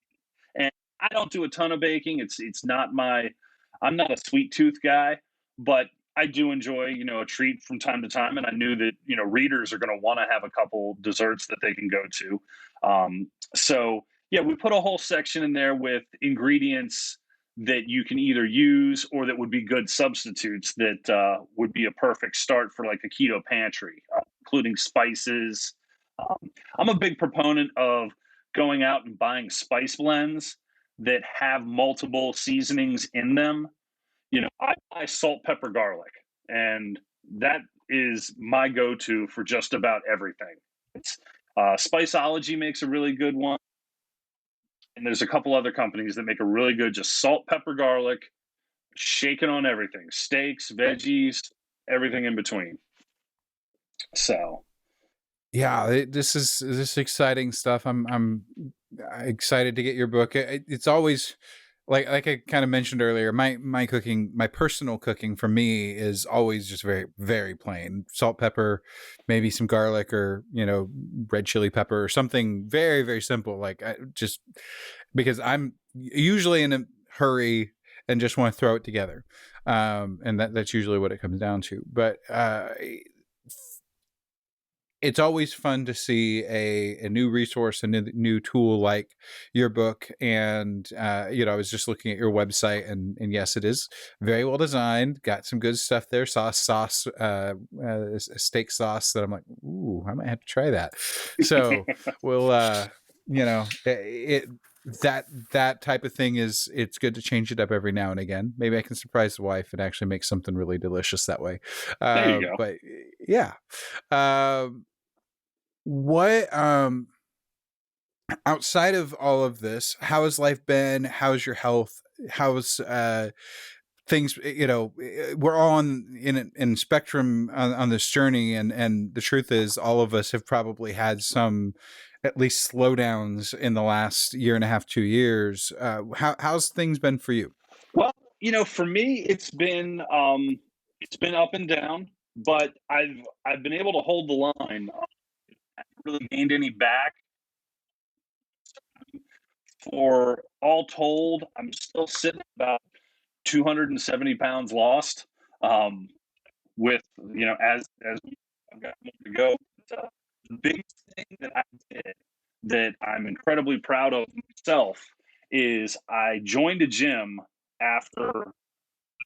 and I don't do a ton of baking. It's not my, I'm not a sweet tooth guy, but I do enjoy, a treat from time to time. And I knew that, readers are going to want to have a couple desserts that they can go to. So yeah, we put a whole section in there with ingredients that you can either use or that would be good substitutes that would be a perfect start for like a keto pantry, including spices. I'm a big proponent of going out and buying spice blends that have multiple seasonings in them. I buy salt, pepper, garlic, and that is my go-to for just about everything. It's Spiceology makes a really good one, and there's a couple other companies that make a really good just salt, pepper, garlic, shaken on everything: steaks, veggies, everything in between. So Yeah, this is exciting stuff. I'm excited to get your book. It's always like I kind of mentioned earlier. My cooking, my personal cooking for me is always just very very plain: salt, pepper, maybe some garlic, or red chili pepper, or something very very simple. Like just because I'm usually in a hurry and just want to throw it together, and that's usually what it comes down to. But it's always fun to see a new resource, a new tool like your book. And, I was just looking at your website, and yes, it is very well designed. Got some good stuff there. Sauce, steak sauce that I'm like, ooh, I might have to try that. So we'll, that type of thing it's good to change it up every now and again. Maybe I can surprise the wife and actually make something really delicious that way. there you go. But yeah. What outside of all of this, how has life been? How's your health? How's things? We're all in spectrum on this journey, and the truth is, all of us have probably had some at least slowdowns in the last year and a half, 2 years. How's things been for you? Well, for me, it's been up and down, but I've been able to hold the line. I haven't really gained any back. For all told, I'm still sitting about 270 pounds lost. With as I've got more to go. But, the biggest thing that I did that I'm incredibly proud of myself is I joined a gym after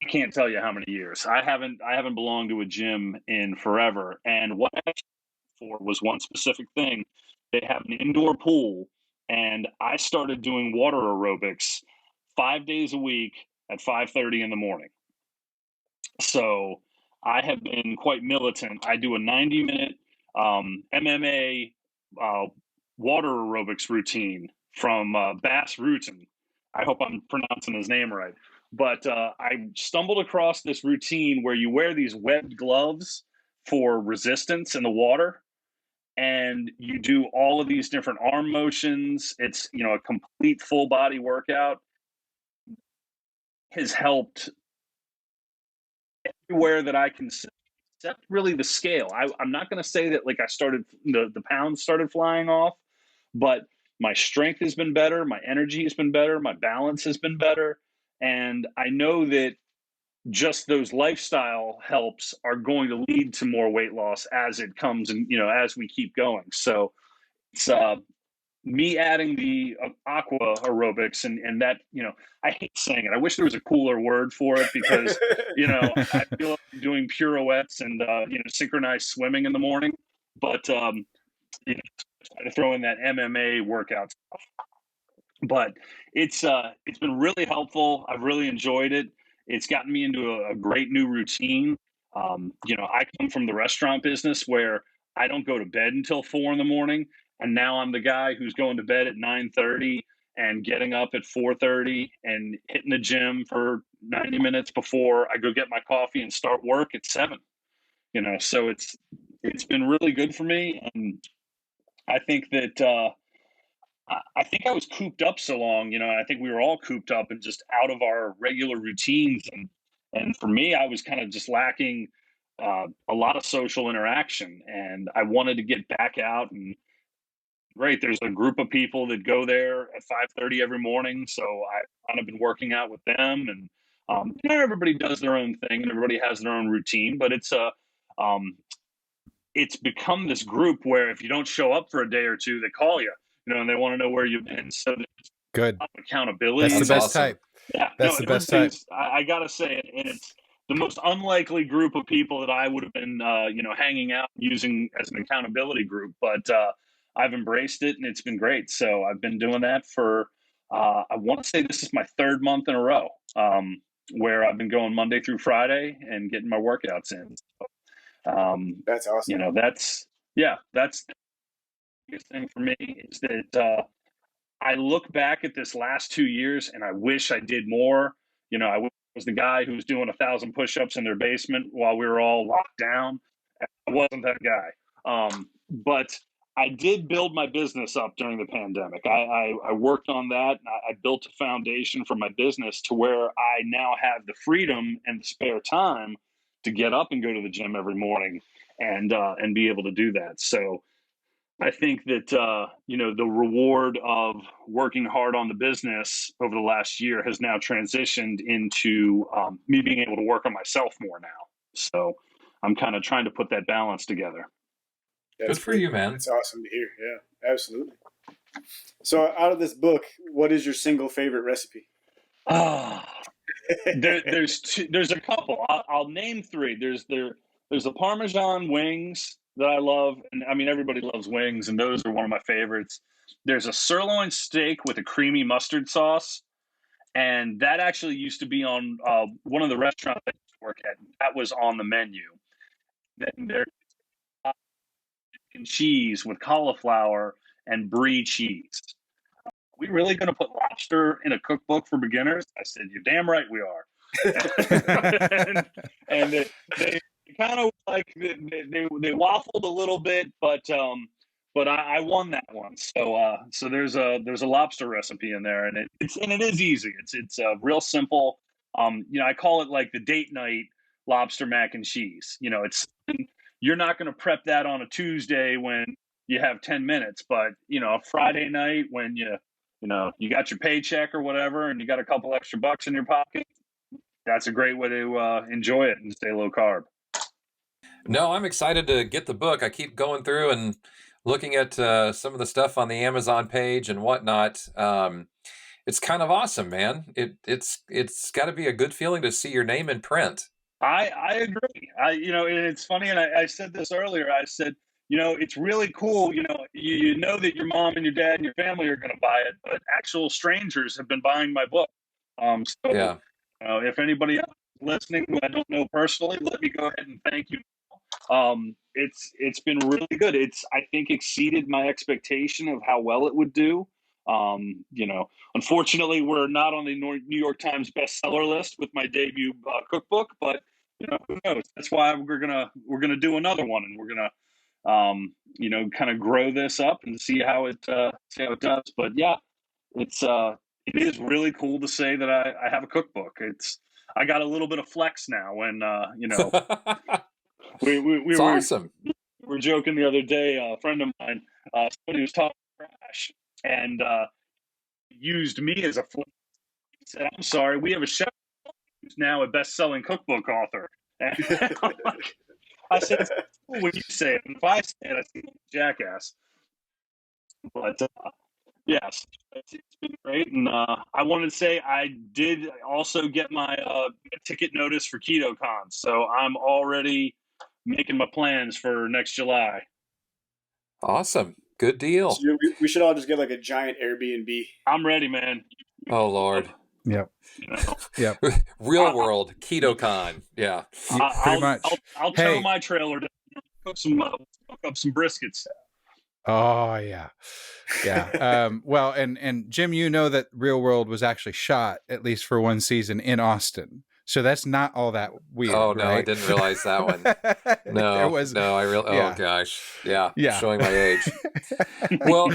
I can't tell you how many years. I haven't belonged to a gym in forever, and what I for was one specific thing. They have an indoor pool, and I started doing water aerobics 5 days a week at 5:30 in the morning. So I have been quite militant. I do a 90-minute MMA water aerobics routine from Bass Rutten. I hope I'm pronouncing his name right. But I stumbled across this routine where you wear these webbed gloves for resistance in the water, and you do all of these different arm motions. It's a complete full body workout. Has helped everywhere that I can see, except really the scale. I'm not going to say that like I started the pounds started flying off, but my strength has been better, my energy has been better, my balance has been better, and I know that just those lifestyle helps are going to lead to more weight loss as it comes, and as we keep going. So it's me adding the aqua aerobics, and that I hate saying it. I wish there was a cooler word for it, because I feel like I'm doing pirouettes and synchronized swimming in the morning, but to throw in that MMA workout stuff. But it's been really helpful. I've really enjoyed it. It's gotten me into a great new routine. I come from the restaurant business where I don't go to bed until 4 in the morning, and now I'm the guy who's going to bed at 9:30 and getting up at 4:30 and hitting the gym for 90 minutes before I go get my coffee and start work at 7. So it's been really good for me, and I think that. I think I was cooped up so long, and I think we were all cooped up and just out of our regular routines. And for me, I was kind of just lacking a lot of social interaction, and I wanted to get back out. And great, there's a group of people that go there at 5:30 every morning, so I've kind of been working out with them. And everybody does their own thing, and everybody has their own routine, but um, it's become this group where if you don't show up for a day or two, they call you. And they want to know where you've been. So there's Good. accountability. That's the best awesome. type. Yeah, That's the best type. I gotta say it, and it's the most unlikely group of people that I would have been, hanging out using as an accountability group. But I've embraced it, and it's been great. So I've been doing that for, I want to say this is my 3rd month in a row, where I've been going Monday through Friday and getting my workouts in. That's awesome. That's the biggest thing for me is that I look back at this last 2 years and I wish I did more. I was the guy who was doing 1,000 push-ups in their basement while we were all locked down. I wasn't that guy. But I did build my business up during the pandemic. I worked on that. And I built a foundation for my business to where I now have the freedom and the spare time to get up and go to the gym every morning and be able to do that. So I think that, the reward of working hard on the business over the last year has now transitioned into me being able to work on myself more now. So I'm kind of trying to put that balance together. That's Good for great. you, man. That's awesome to hear. Yeah, absolutely. So out of this book, what is your single favorite recipe? There's a couple. I'll name 3. There's the Parmesan wings that I love, and I mean everybody loves wings, and those are one of my favorites. There's a sirloin steak with a creamy mustard sauce, and that actually used to be on one of the restaurants I used to work at. That was on the menu. Then there's cheese with cauliflower and brie cheese. We really going to put lobster in a cookbook for beginners? I said, you're damn right we are. and they kind of like they waffled a little bit, but I won that one. So there's a lobster recipe in there, and it is easy. It's real simple. I call it like the date night lobster mac and cheese. You're not going to prep that on a Tuesday when you have 10 minutes, but a Friday night when you got your paycheck or whatever, and you got a couple extra bucks in your pocket, that's a great way to enjoy it and stay low carb. No, I'm excited to get the book. I keep going through and looking at some of the stuff on the Amazon page and whatnot. It's kind of awesome, man. It's got to be a good feeling to see your name in print. I agree. And it's funny, and I said this earlier. I said, it's really cool. You know that your mom and your dad and your family are going to buy it, but actual strangers have been buying my book. Yeah. If anybody else is listening who I don't know personally, let me go ahead and thank you. It's been really good. I think exceeded my expectation of how well it would do. Unfortunately, we're not on the New York Times bestseller list with my debut cookbook, but who knows? That's why we're gonna do another one, and we're gonna kind of grow this up and see how it does. But yeah, it is really cool to say that I have a cookbook. I got a little bit of flex now when we It's were awesome. We were joking the other day. A friend of mine, somebody was talking trash and used me as a flex. He said, "I'm sorry, we have a chef who's now a best-selling cookbook author." And I said, "It's cool when you say it. And if I say it, I seem like a jackass." But yes, it's been great. And I wanted to say I did also get my ticket notice for KetoCon, so I'm already making my plans for next July. Awesome. Good deal. So we should all just get like a giant Airbnb. I'm ready, man. Oh Lord. Yep. You know, Yep. Real world KetoCon. Yeah. Pretty much. I'll tow my trailer down, cook up some briskets. Oh yeah. Yeah. Well, and Jim, you know that Real World was actually shot at least for one season in Austin. So that's not all that weird. Oh no, right? I didn't realize that one. No, There was, no, I really. yeah. Oh gosh, yeah, Yeah. showing my age. Well,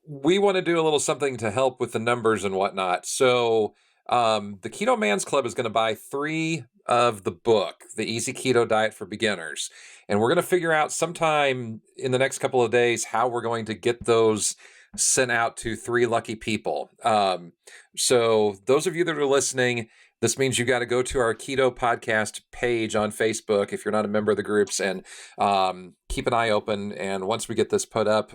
we want to do a little something to help with the numbers and whatnot. So, the Keto Man's Club is going to buy 3 of the book, The Easy Keto Diet for Beginners, and we're going to figure out sometime in the next couple of days how we're going to get those sent out to 3 lucky people. So those of you that are listening, this means you got to go to our Keto Podcast page on Facebook if you're not a member of the groups, and keep an eye open. And once we get this put up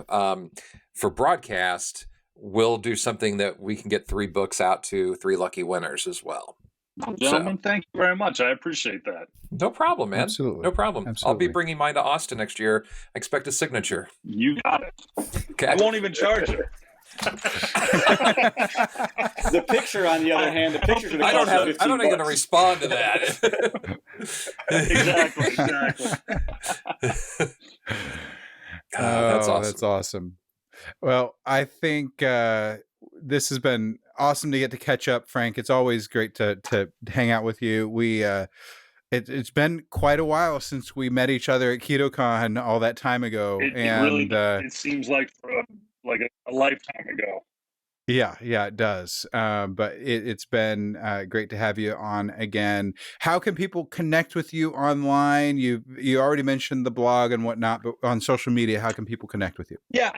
for broadcast, we'll do something that we can get 3 books out to 3 lucky winners as well. Gentlemen, thank you very much. I appreciate that. No problem, man. Absolutely. No problem. Absolutely. I'll be bringing mine to Austin next year. I expect a signature. You got it. Okay. I won't even charge you. The picture, on the other hand, the picture's going to I cost you don't even going to $15. respond to that. Exactly. That's awesome. That's awesome. Well, I think this has been awesome to get to catch up, Frank. It's always great to hang out with you. It's been quite a while since we met each other at KetoCon all that time ago, It and really it seems like a lifetime ago. Yeah, it does. But it's been great to have you on again. How can people connect with you online? You already mentioned the blog and whatnot, but on social media, how can people connect with you? Yeah,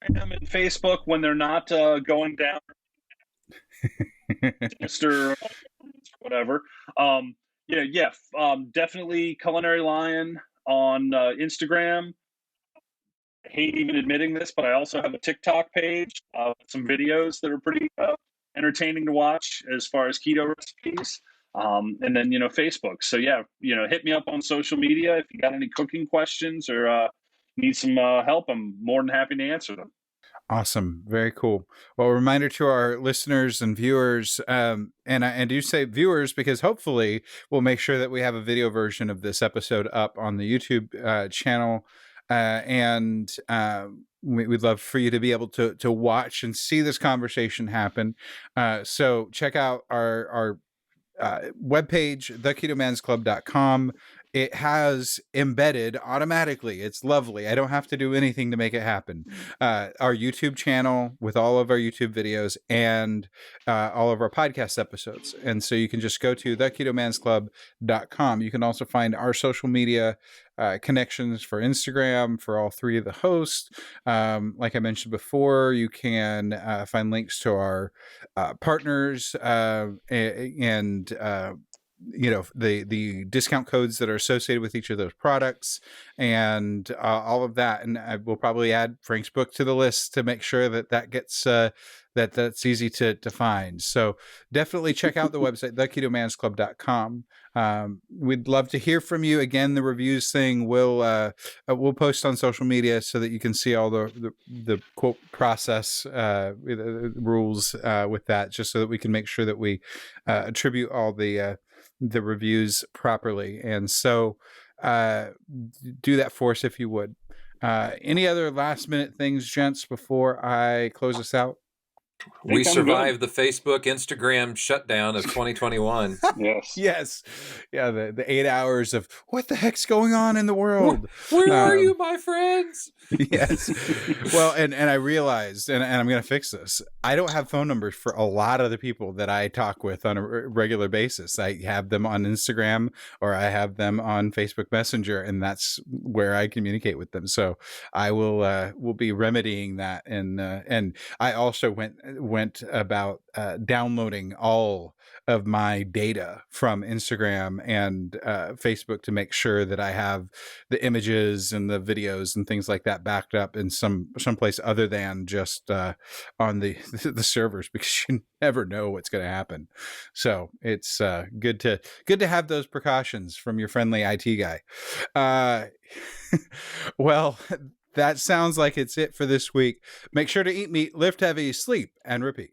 Instagram and Facebook when they're not going down, Mr. whatever. Definitely Culinary Lion on Instagram. I hate even admitting this, but I also have a TikTok page with some videos that are pretty entertaining to watch as far as keto recipes. And then, Facebook. So yeah, hit me up on social media if you got any cooking questions or need some help. I'm more than happy to answer them. Awesome. Very cool. Well, a reminder to our listeners and viewers, and I do say viewers because hopefully we'll make sure that we have a video version of this episode up on the YouTube channel. And we'd love for you to be able to watch and see this conversation happen. So check out our webpage, theketomansclub.com. It has embedded automatically. It's lovely. I don't have to do anything to make it happen. Our YouTube channel with all of our YouTube videos and all of our podcast episodes. And so you can just go to theketomansclub.com. You can also find our social media connections for Instagram for all 3 of the hosts. Like I mentioned before, you can find links to our partners and the discount codes that are associated with each of those products and all of that. And I will probably add Frank's book to the list to make sure that gets that's easy to find. So definitely check out the website, theketomansclub.com. We'd love to hear from you. Again, the reviews thing we'll post on social media so that you can see all the quote process rules with that, just so that we can make sure that we attribute all the reviews properly. And so do that for us if you would. Any other last minute things, gents, before I close us out? We survived the Facebook, Instagram shutdown of 2021. Yes. Yeah, the 8 hours of what the heck's going on in the world? Where are you, my friends? Yes. Well, and I realized, and I'm going to fix this, I don't have phone numbers for a lot of the people that I talk with on a regular basis. I have them on Instagram or I have them on Facebook Messenger, and that's where I communicate with them. So I will be remedying that. And I also went went about downloading all of my data from Instagram and Facebook to make sure that I have the images and the videos and things like that backed up in someplace other than just on the servers, because you never know what's going to happen. So it's good to have those precautions from your friendly IT guy. Well, that sounds like it's it for this week. Make sure to eat meat, lift heavy, sleep, and repeat.